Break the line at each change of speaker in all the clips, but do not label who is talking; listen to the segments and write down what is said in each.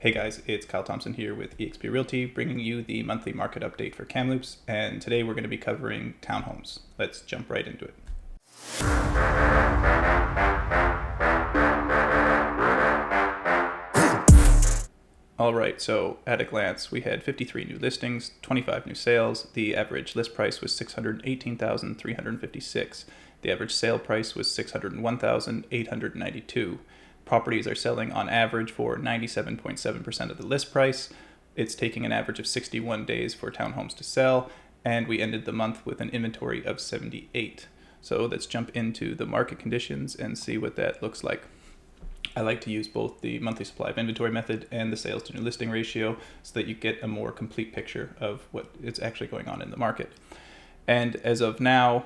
Hey guys, it's Kyle Thompson here with eXp Realty, bringing you the monthly market update for Kamloops, and today we're going to be covering townhomes. Let's jump right into it. Alright, so at a glance, we had 53 new listings, 25 new sales. The average list price was $618,356. The average sale price was $601,892. Properties are selling on average for 97.7% of the list price. It's taking an average of 61 days for townhomes to sell, and we ended the month with an inventory of 78. So let's jump into the market conditions and see what that looks like. I like to use both the monthly supply of inventory method and the sales to new listing ratio so that you get a more complete picture of what is actually going on in the market. And as of now,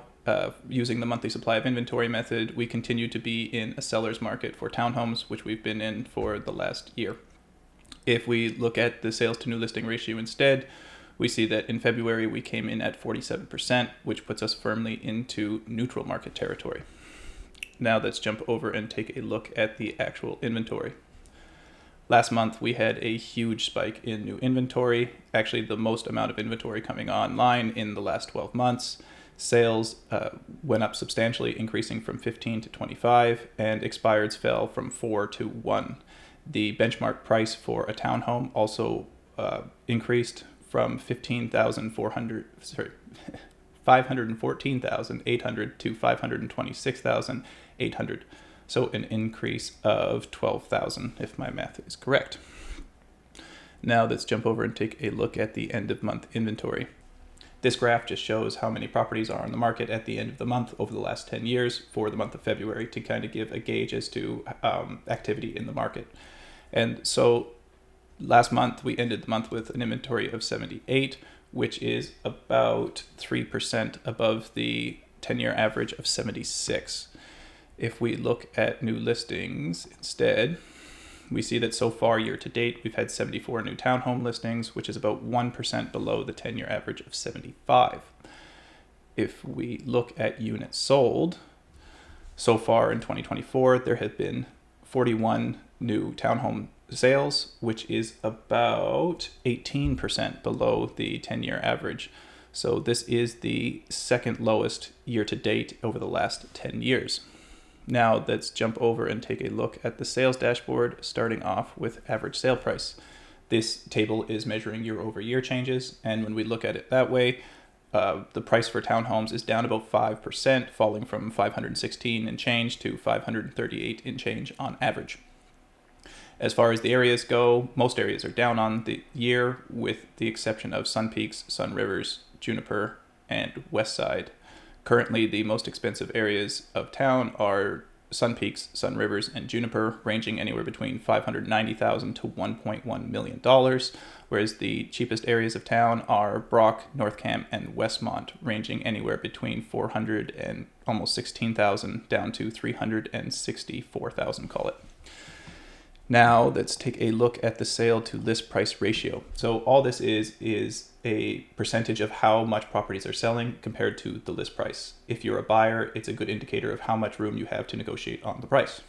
using the monthly supply of inventory method, we continue to be in a seller's market for townhomes, which we've been in for the last year. If we look at the sales to new listing ratio instead, we see that in February we came in at 47%, which puts us firmly into neutral market territory. Now let's jump over and take a look at the actual inventory. Last month we had a huge spike in new inventory, actually the most amount of inventory coming online in the last 12 months. Sales went up substantially, increasing from 15 to 25, and expireds fell from 4 to 1. The benchmark price for a townhome also increased from $514,800 to $526,800. So an increase of 12,000 if my math is correct. Now let's jump over and take a look at the end of month inventory. This graph just shows how many properties are on the market at the end of the month over the last 10 years for the month of February to kind of give a gauge as to activity in the market. And so last month we ended the month with an inventory of 78, which is about 3% above the 10-year average of 76. If we look at new listings instead, we see that so far year to date, we've had 74 new townhome listings, which is about 1% below the 10-year average of 75. If we look at units sold, so far in 2024, there have been 41 new townhome sales, which is about 18% below the 10-year average. So this is the second lowest year to date over the last 10 years. Now let's jump over and take a look at the sales dashboard, starting off with average sale price. This table is measuring year over year changes, and when we look at it that way, the price for townhomes is down about 5%, falling from 516 and change to 538 and change on average. As far as the areas go, most areas are down on the year, with the exception of Sun Peaks, Sun Rivers, Juniper, and Westside. Currently, the most expensive areas of town are Sun Peaks, Sun Rivers, and Juniper, ranging anywhere between $590,000 to $1.1 million, whereas the cheapest areas of town are Brock, North Cam, and Westmont, ranging anywhere between $400,000 and almost $16,000 down to $364,000, call it. Now let's take a look at the sale to list price ratio. So all this is a percentage of how much properties are selling compared to the list price. If you're a buyer, it's a good indicator of how much room you have to negotiate on the price.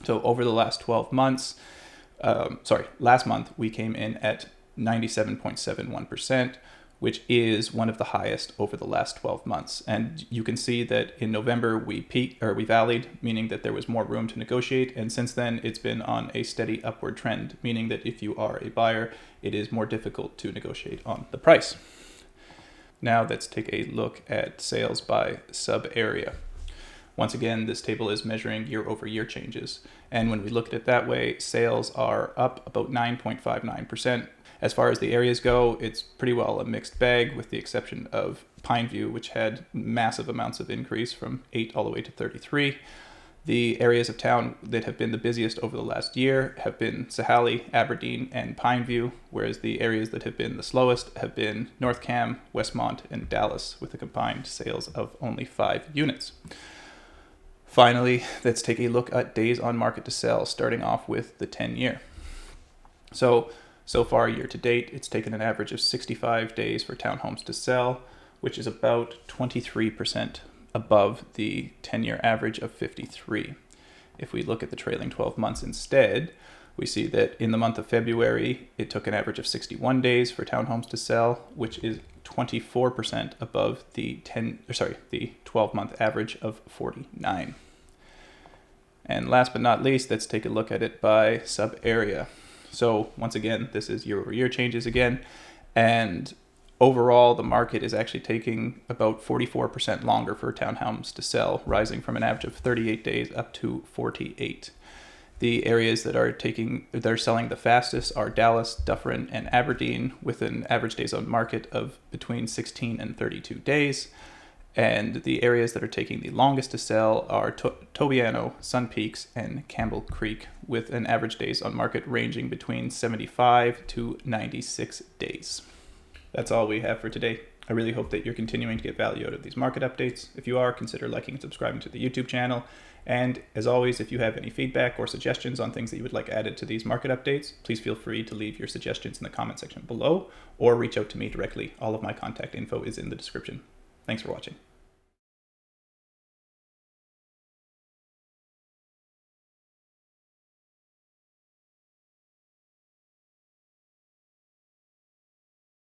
So over the last 12 months, last month we came in at 97.71%, which is one of the highest over the last 12 months. And you can see that in November we valleyed, meaning that there was more room to negotiate. And since then it's been on a steady upward trend, meaning that if you are a buyer, it is more difficult to negotiate on the price. Now let's take a look at sales by sub area. Once again, this table is measuring year over year changes. And when we look at it that way, sales are up about 9.59%. As far as the areas go, it's pretty well a mixed bag, with the exception of Pineview, which had massive amounts of increase from 8 all the way to 33. The areas of town that have been the busiest over the last year have been Sahalee, Aberdeen, and Pineview, whereas the areas that have been the slowest have been North Cam, Westmont, and Dallas, with a combined sales of only 5 units. Finally, let's take a look at days on market to sell, starting off with the 10-year. So far year to date, it's taken an average of 65 days for townhomes to sell, which is about 23% above the 10-year average of 53. If we look at the trailing 12 months instead, We see that in the month of February, it took an average of 61 days for townhomes to sell, which is 24% above the 12-month average of 49. And last but not least, let's take a look at it by sub-area. So once again, this is year-over-year changes again, and overall, the market is actually taking about 44% longer for townhomes to sell, rising from an average of 38 days up to 48. The areas that are selling the fastest are Dallas, Dufferin, and Aberdeen, with an average days on market of between 16 and 32 days. And the areas that are taking the longest to sell are Tobiano, Sun Peaks, and Campbell Creek, with an average days on market ranging between 75 to 96 days. That's all we have for today. I really hope that you're continuing to get value out of these market updates. If you are, consider liking and subscribing to the YouTube channel. And as always, if you have any feedback or suggestions on things that you would like added to these market updates, please feel free to leave your suggestions in the comment section below or reach out to me directly. All of my contact info is in the description. Thanks for watching.